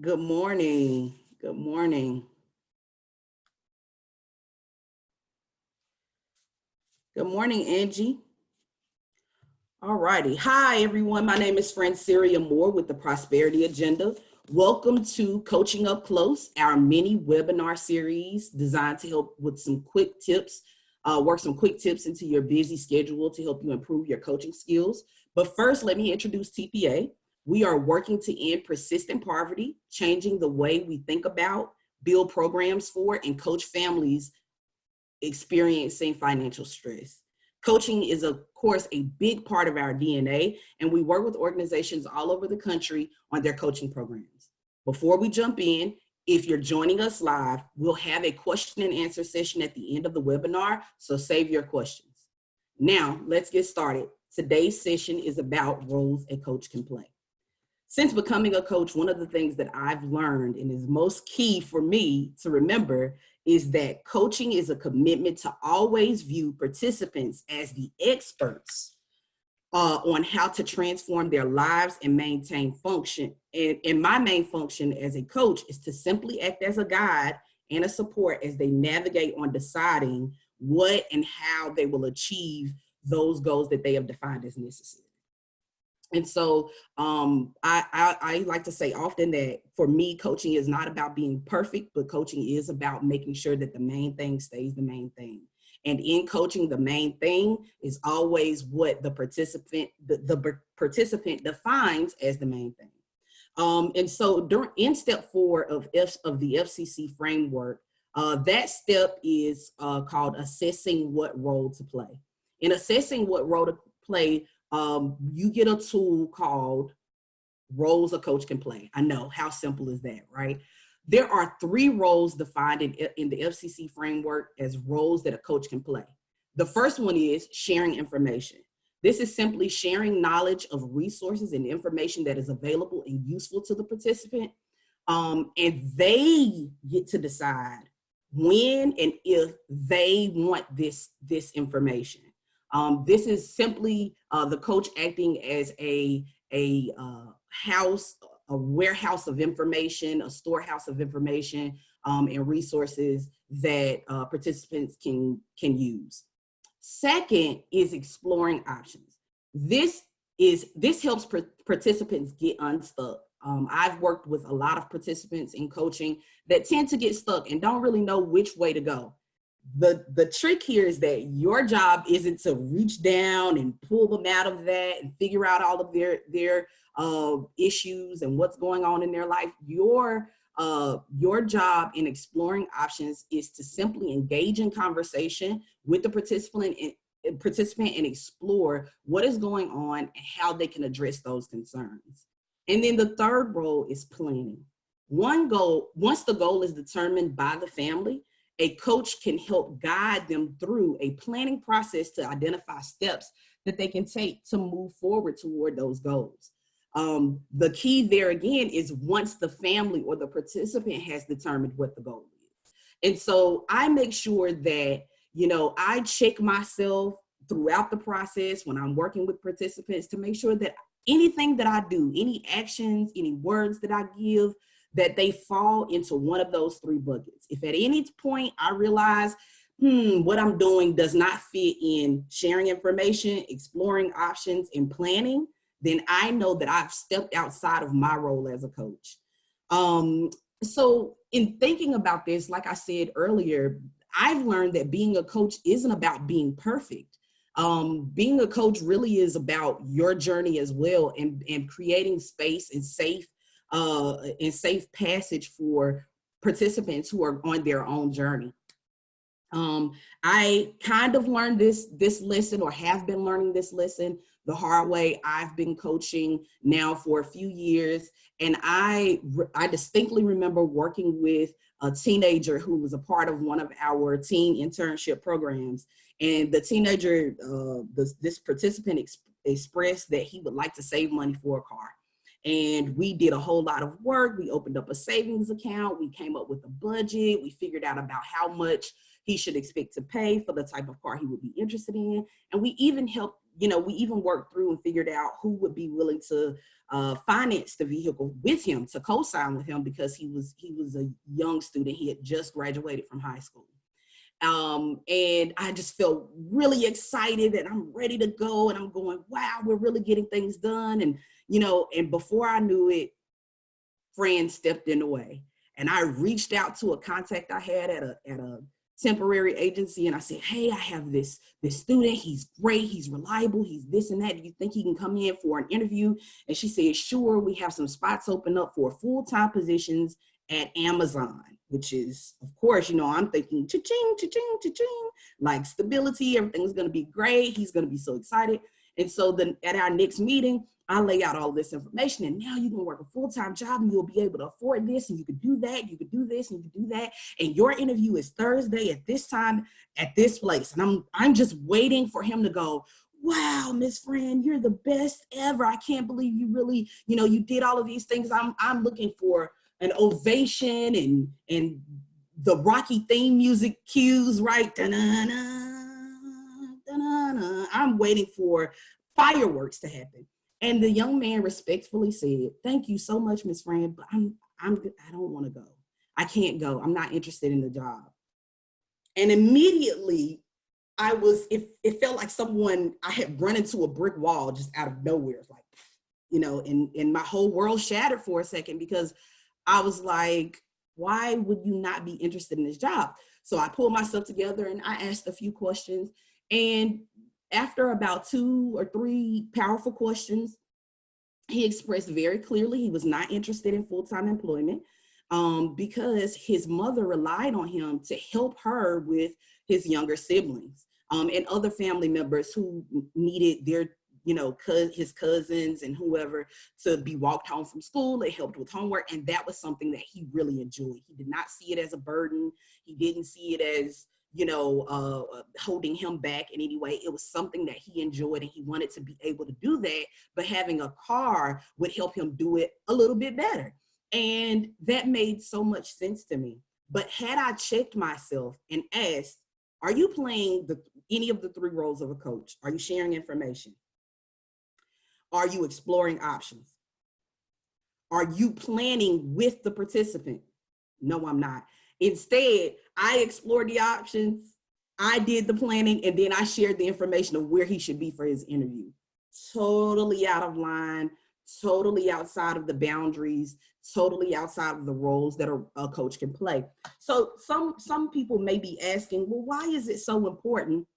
Good morning. Good morning. Good morning, Angie. All righty. Hi, everyone. My name is Franciria Moore with the Prosperity Agenda. Welcome to Coaching Up Close, our mini webinar series designed to help with some quick tips, work some quick tips into your busy schedule to help you improve your coaching skills. But first, let me introduce TPA. We are working to end persistent poverty, changing the way we think about, build programs for, and coach families experiencing financial stress. Coaching is, of course, a big part of our DNA, and we work with organizations all over the country on their coaching programs. Before we jump in, if you're joining us live, we'll have a question and answer session at the end of the webinar, so save your questions. Now, let's get started. Today's session is about roles a coach can play. Since becoming a coach, one of the things that I've learned and is most key for me to remember is that coaching is a commitment to always view participants as the experts on how to transform their lives and maintain function. And my main function as a coach is to simply act as a guide and a support as they navigate on deciding what and how they will achieve those goals that they have defined as necessary. And so I like to say often that for me, coaching is not about being perfect, but coaching is about making sure that the main thing stays the main thing. And in coaching, the main thing is always what the participant defines as the main thing. And so in step 4 of the FCC framework, that step is called assessing what role to play. In assessing what role to play, you get a tool called roles a coach can play. I know, how simple is that, right? There are 3 roles defined in the FCC framework as roles that a coach can play. The first one is sharing information. This is simply sharing knowledge of resources and information that is available and useful to the participant. And they get to decide when and if they want this information. This is simply the coach acting as a house, a warehouse of information, a storehouse of information and resources that participants can use. Second is exploring options. This helps participants get unstuck. I've worked with a lot of participants in coaching that tend to get stuck and don't really know which way to go. The trick here is that your job isn't to reach down and pull them out of that and figure out all of their issues and what's going on in their life. Your job in exploring options is to simply engage in conversation with the participant and explore what is going on and how they can address those concerns. And then the third role is planning. Once the goal is determined by the family, a coach can help guide them through a planning process to identify steps that they can take to move forward toward those goals. The key there again is once the family or the participant has determined what the goal is. And so I make sure that, I check myself throughout the process when I'm working with participants to make sure that anything that I do, any actions, any words that I give, that they fall into one of those 3 buckets. If at any point I realize, what I'm doing does not fit in sharing information, exploring options, and planning, then I know that I've stepped outside of my role as a coach. So in thinking about this, like I said earlier, I've learned that being a coach isn't about being perfect. Being a coach really is about your journey as well, and creating space and safe passage for participants who are on their own journey. I kind of learned this lesson, or have been learning this lesson the hard way. I've been coaching now for a few years, and I distinctly remember working with a teenager who was a part of one of our teen internship programs. And the teenager, this participant expressed that he would like to save money for a car. And we did a whole lot of work. We opened up a savings account. We came up with a budget. We figured out about how much he should expect to pay for the type of car he would be interested in. And we even helped, we even worked through and figured out who would be willing to finance the vehicle with him, to co-sign with him, because he was a young student. He had just graduated from high school. And I just felt really excited and I'm ready to go. And I'm going, wow, we're really getting things done. And, and before I knew it, Fran stepped in the way. And I reached out to a contact I had at a temporary agency. And I said, hey, I have this student. He's great. He's reliable. He's this and that. Do you think he can come in for an interview? And she said, sure. We have some spots open up for full-time positions at Amazon, which is, of course, I'm thinking cha-ching, cha-ching, cha-ching, like stability, everything's going to be great. He's going to be so excited. And so then at our next meeting, I lay out all this information, and now you can work a full-time job and you'll be able to afford this, and you could do that, you could do this, and you could do that. And your interview is Thursday at this time at this place. And I'm just waiting for him to go, wow, Miss Fran, you're the best ever. I can't believe you really, you did all of these things. I'm looking for an ovation and the Rocky theme music cues, right? Da-na-na, da-na-na. I'm waiting for fireworks to happen. And the young man respectfully said, thank you so much, Miss Fran, but I don't want to go. I can't go. I'm not interested in the job. And immediately it felt like I had run into a brick wall just out of nowhere. It's like, and my whole world shattered for a second, because I was like, why would you not be interested in this job? So I pulled myself together and I asked a few questions. And after about 2 or 3 powerful questions, he expressed very clearly he was not interested in full-time employment, because his mother relied on him to help her with his younger siblings, and other family members who needed their his cousins and whoever to be walked home from school. They helped with homework. And that was something that he really enjoyed. He did not see it as a burden. He didn't see it as, holding him back in any way. It was something that he enjoyed and he wanted to be able to do that, but having a car would help him do it a little bit better. And that made so much sense to me. But had I checked myself and asked, are you playing any of the 3 roles of a coach? Are you sharing information? Are you exploring options? Are you planning with the participant? No, I'm not. Instead, I explored the options, I did the planning, and then I shared the information of where he should be for his interview. Totally out of line, totally outside of the boundaries, totally outside of the roles that a coach can play. So some people may be asking, well, why is it so important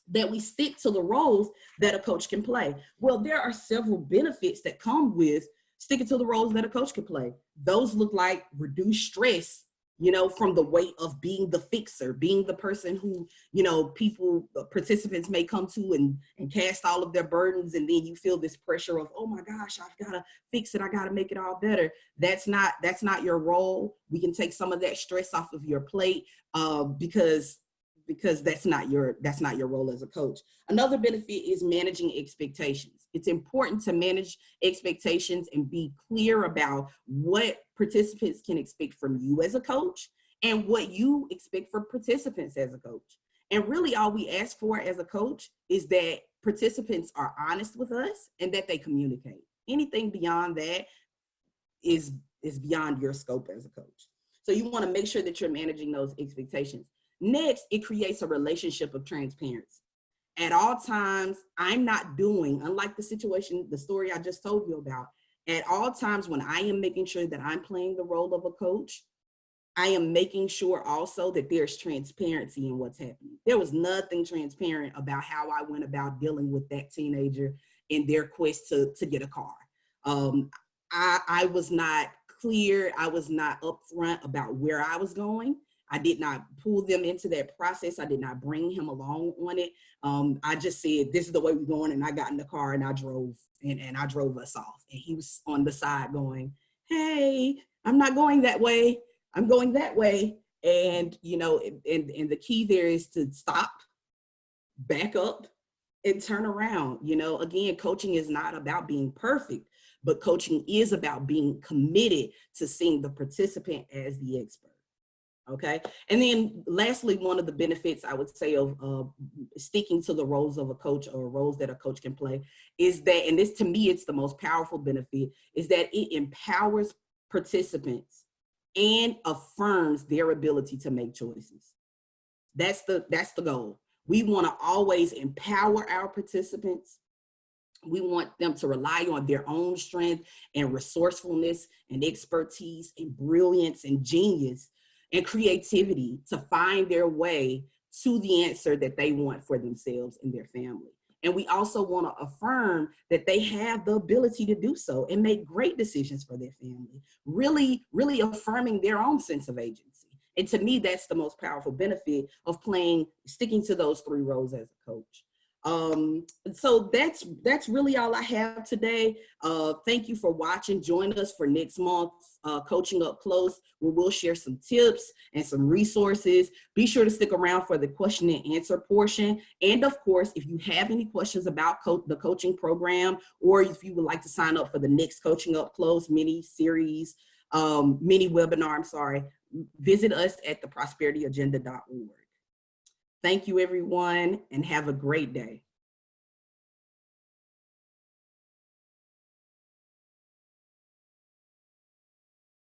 that we stick to the roles that a coach can play? Well, there are several benefits that come with sticking to the roles that a coach can play. Those look like reduced stress, from the weight of being the fixer, being the person who, participants may come to and cast all of their burdens. And then you feel this pressure of, oh my gosh, I've got to fix it. I got to make it all better. That's not your role. We can take some of that stress off of your plate, because that's not your role as a coach. Another benefit is managing expectations. It's important to manage expectations and be clear about what participants can expect from you as a coach and what you expect for participants as a coach. And really all we ask for as a coach is that participants are honest with us and that they communicate. Anything beyond that is beyond your scope as a coach. So you want to make sure that you're managing those expectations. Next, it creates a relationship of transparency. At all times, I'm not doing, unlike the story I just told you about, at all times when I am making sure that I'm playing the role of a coach, I am making sure also that there's transparency in what's happening. There was nothing transparent about how I went about dealing with that teenager in their quest to get a car. I was not clear. I was not upfront about where I was going. I did not pull them into that process. I did not bring him along on it. I just said, this is the way we're going. And I got in the car and I drove and I drove us off. And he was on the side going, hey, I'm not going that way. I'm going that way. And, and the key there is to stop, back up, and turn around. Again, coaching is not about being perfect, but coaching is about being committed to seeing the participant as the expert. Okay. And then lastly, one of the benefits I would say of sticking to the roles of a coach or roles that a coach can play is that, and this to me, it's the most powerful benefit, is that it empowers participants and affirms their ability to make choices. That's the goal. We want to always empower our participants. We want them to rely on their own strength and resourcefulness and expertise and brilliance and genius and creativity to find their way to the answer that they want for themselves and their family. And we also want to affirm that they have the ability to do so and make great decisions for their family, really, really affirming their own sense of agency. And to me, that's the most powerful benefit of sticking to those three roles as a coach. So that's really all I have today. Thank you for watching. Join us for next month's Coaching Up Close, where we'll share some tips and some resources. Be sure to stick around for the question and answer portion. And of course, if you have any questions about the coaching program, or if you would like to sign up for the next Coaching Up Close mini series, mini webinar, I'm sorry, visit us at theprosperityagenda.org. Thank you, everyone, and have a great day.